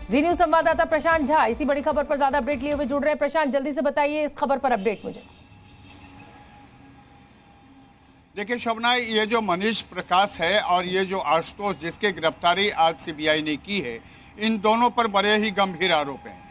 जी news संवाददाता प्रशांत झा इसी बड़ी खबर पर ज्यादा अपडेट लिए हुए जुड़ रहे हैं। प्रशांत, जल्दी से बताइए इस खबर पर अपडेट मुझे। देखिए शोभना, ये जो मनीष प्रकाश है और ये जो आशुतोष जिसकी गिरफ्तारी आज सीबीआई ने की है, इन दोनों पर बड़े ही गंभीर आरोप हैं।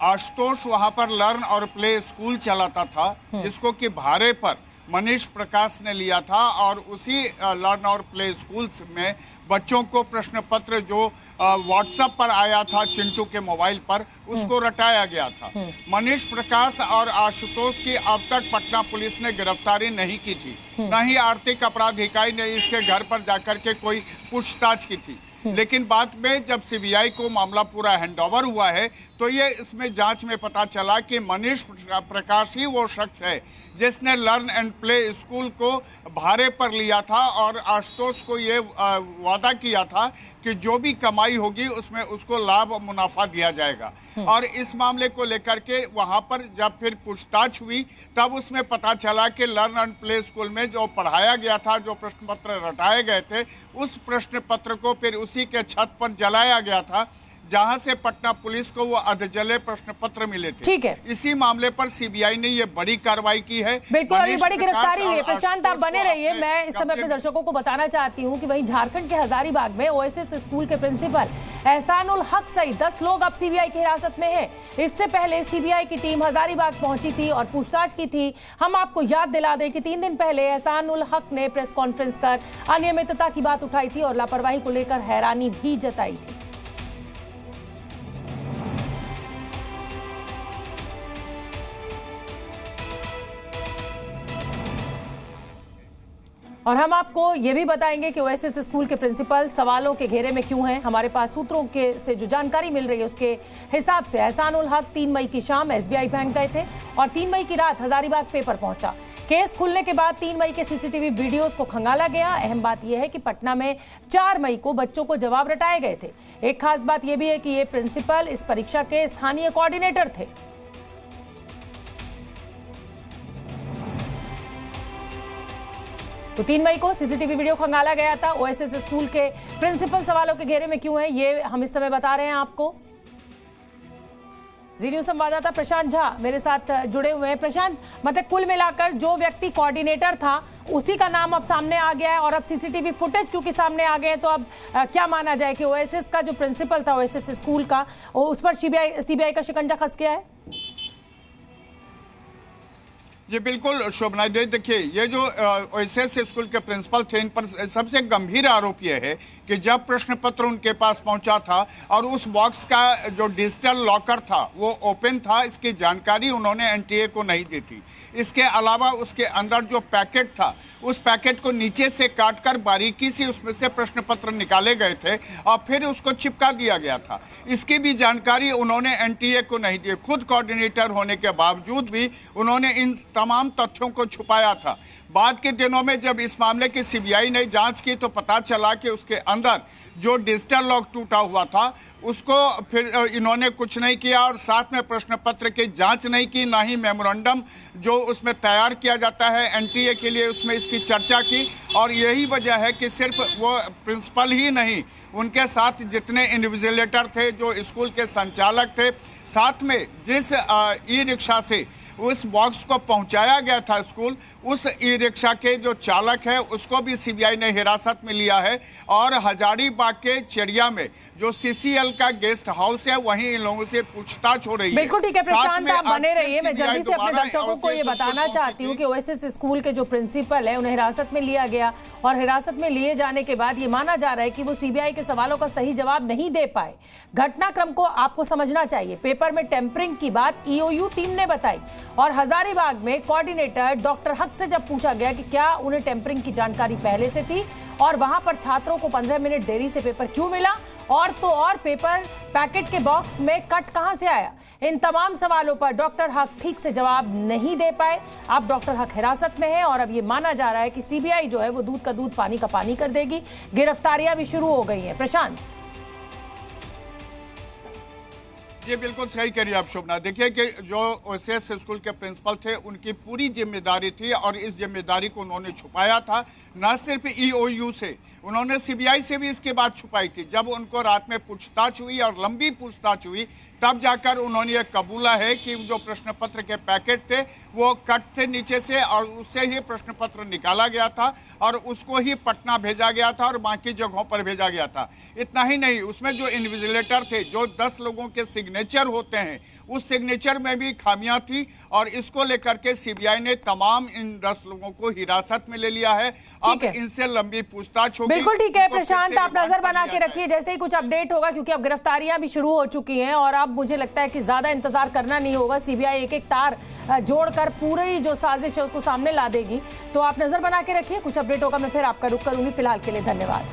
आशुतोष वहां पर लर्न और प्ले स्कूल चलाता था, जिसको कि भाड़े पर मनीष प्रकाश ने लिया था और उसी लर्न और प्ले स्कूल में बच्चों को प्रश्न पत्र जो व्हाट्सएप पर आया था चिंटू के मोबाइल पर, उसको रटाया गया था। मनीष प्रकाश और आशुतोष की अब तक पटना पुलिस ने गिरफ्तारी नहीं की थी, न ही आर्थिक अपराध इकाई ने इसके घर पर जाकर के कोई पूछताछ की थी। लेकिन बाद में जब सीबीआई को मामला पूरा हैंडओवर हुआ है तो ये इसमें जांच में पता चला कि मनीष प्रकाश ही वो शख्स है जिसने लर्न एंड प्ले स्कूल को भाड़े पर लिया था और आशुतोष को ये वादा किया था कि जो भी कमाई होगी उसमें उसको लाभ और मुनाफा दिया जाएगा। और इस मामले को लेकर के वहां पर जब फिर पूछताछ हुई तब उसमें पता चला कि लर्न एंड प्ले स्कूल में जो पढ़ाया गया था, जो प्रश्न पत्र रटाए गए थे, उस प्रश्न पत्र को फिर उसी के छत पर जलाया गया था जहां से पटना पुलिस को वो अधजले प्रश्न पत्र मिले थे। ठीक है, इसी मामले पर सीबीआई ने ये बड़ी कार्रवाई की है। बिल्कुल, अभी बड़ी गिरफ्तारी हुई है। प्रशांत, आप बने रहिए। मैं इस समय अपने दर्शकों को बताना चाहती हूँ कि वहीं झारखंड के हजारीबाग में ओएसएस स्कूल के प्रिंसिपल एहसानुल हक सहित 10 लोग अब सीबीआई की हिरासत में हैं। इससे पहले सीबीआई की टीम हजारीबाग पहुंची थी और पूछताछ की थी। हम आपको याद दिला दें कि 3 दिन पहले एहसानुल हक ने प्रेस कॉन्फ्रेंस कर अनियमितता की बात उठाई थी और लापरवाही को लेकर हैरानी भी जताई थी। और हम आपको ये भी बताएंगे कि ओएसएस स्कूल के प्रिंसिपल सवालों के घेरे में क्यों हैं। हमारे पास सूत्रों के से जो जानकारी मिल रही है उसके हिसाब से एहसानुल हक 3 मई की शाम एसबीआई बैंक गए थे और 3 मई की रात हजारीबाग पेपर पहुंचा। केस खुलने के बाद 3 मई के सीसीटीवी वीडियोस को खंगाला गया। अहम बात यह है कि पटना में 4 मई को बच्चों को जवाब रटाए गए थे। एक खास बात यह भी है कि ये प्रिंसिपल इस परीक्षा के स्थानीय कोऑर्डिनेटर थे। तो 3 मई को सीसीटीवी वीडियो खंगाला गया था। ओएसएस स्कूल के प्रिंसिपल सवालों के घेरे में क्यों है, ये हम इस समय बता रहे हैं आपको। जी न्यूज संवाददाता प्रशांत झा मेरे साथ जुड़े हुए हैं। प्रशांत, मतलब कुल मिलाकर जो व्यक्ति कोऑर्डिनेटर था उसी का नाम अब सामने आ गया है और अब सीसीटीवी फुटेज क्योंकि सामने आ गए हैं, तो अब क्या माना जाए कि ओएसएस का जो प्रिंसिपल था ओएसएस स्कूल का, उस पर सीबीआई का शिकंजा कस गया है? ये बिल्कुल शोभना जी, देखिए ये जो ओएसएस स्कूल के प्रिंसिपल थे, इन पर सबसे गंभीर आरोप ये है कि जब प्रश्न पत्र उनके पास पहुंचा था और उस बॉक्स का जो डिजिटल लॉकर था वो ओपन था, इसकी जानकारी उन्होंने एनटीए को नहीं दी थी। इसके अलावा उसके अंदर जो पैकेट था उस पैकेट को नीचे से काटकर बारीकी से उसमें से प्रश्न पत्र निकाले गए थे और फिर उसको चिपका दिया गया था। इसकी भी जानकारी उन्होंने एनटीए को नहीं दी। खुद कोऑर्डिनेटर होने के बावजूद भी उन्होंने इन तमाम तथ्यों को छुपाया था। बाद के दिनों में जब इस मामले की सीबीआई ने जांच की तो पता चला कि उसके अंदर जो डिजिटल लॉक टूटा हुआ था उसको फिर इन्होंने कुछ नहीं किया और साथ में प्रश्न पत्र की जांच नहीं की, ना ही मेमोरेंडम जो उसमें तैयार किया जाता है एनटीए के लिए उसमें इसकी चर्चा की। और यही वजह है कि सिर्फ वो प्रिंसिपल ही नहीं, उनके साथ जितने इन्विजिलेटर थे, जो स्कूल के संचालक थे, साथ में जिस ई रिक्शा से उस बॉक्स को पहुंचाया गया था स्कूल, उस ई रिक्शा के जो चालक है उसको भी सीबीआई ने हिरासत में लिया है। और हजारीबाग के चिड़िया में जो सीसीएल का गेस्ट हाउस है वहीं इन लोगों से पूछताछ हो रही है। बिल्कुल ठीक है प्रशांत, आप बने रहिए। मैं जल्दी से अपने दर्शकों को ये बताना चाहती हूँ कि ओएसएस स्कूल के जो प्रिंसिपल है उन्हें हिरासत में लिया गया और हिरासत में लिए जाने के बाद ये माना जा रहा है कि वो सीबीआई के सवालों का सही जवाब नहीं दे पाए। घटनाक्रम को आपको समझना चाहिए। पेपर में टेम्परिंग की बात ईओयू टीम ने बताई और हजारीबाग में कोऑर्डिनेटर डॉक्टर हक से जब पूछा गया कि क्या उन्हें टेम्परिंग की जानकारी पहले से थी और वहां पर छात्रों को 15 मिनट देरी से पेपर क्यों मिला और तो और पेपर पैकेट के बॉक्स में कट कहां से आया, इन तमाम सवालों पर डॉक्टर हक ठीक से जवाब नहीं दे पाए। अब डॉक्टर हक हिरासत में है और अब ये माना जा रहा है कि सीबीआई जो है वो दूध का दूध पानी का पानी कर देगी। गिरफ्तारियां भी शुरू हो गई हैं। प्रशांत, जी बिल्कुल सही कह रही है आप शोभना। देखिए कि जो ओएसएस स्कूल के प्रिंसिपल थे उनकी पूरी जिम्मेदारी थी और इस जिम्मेदारी को उन्होंने छुपाया था। न सिर्फ ईओयू से, उन्होंने सीबीआई से भी इसके बाद छुपाई थी। जब उनको रात में पूछताछ हुई और लंबी पूछताछ हुई तब जाकर उन्होंने ये कबूला है कि जो प्रश्न पत्र के पैकेट थे वो कट थे नीचे से और उससे ही प्रश्न पत्र निकाला गया था और उसको ही पटना भेजा गया था और बाकी जगहों पर भेजा गया था। इतना ही नहीं, उसमें जो इन्विजिलेटर थे, जो 10 लोगों के सिग्नेचर होते हैं, उस सिग्नेचर में भी खामियां थी और इसको लेकर के सीबीआई ने तमाम इन 10 लोगों को हिरासत में ले लिया है। अब इनसे लंबी पूछताछ होगी। बिल्कुल ठीक है प्रशांत, आप नजर बना के रखिए जैसे ही कुछ अपडेट होगा, क्योंकि अब गिरफ्तारियां भी शुरू हो चुकी हैं और अब मुझे लगता है कि ज्यादा इंतजार करना नहीं होगा। सीबीआई एक एक तार जोड़कर पूरी जो साजिश है उसको सामने ला देगी। तो आप नजर बना के रखिए, कुछ अपडेट होगा मैं फिर आपका रुख करूंगी। फिलहाल के लिए धन्यवाद।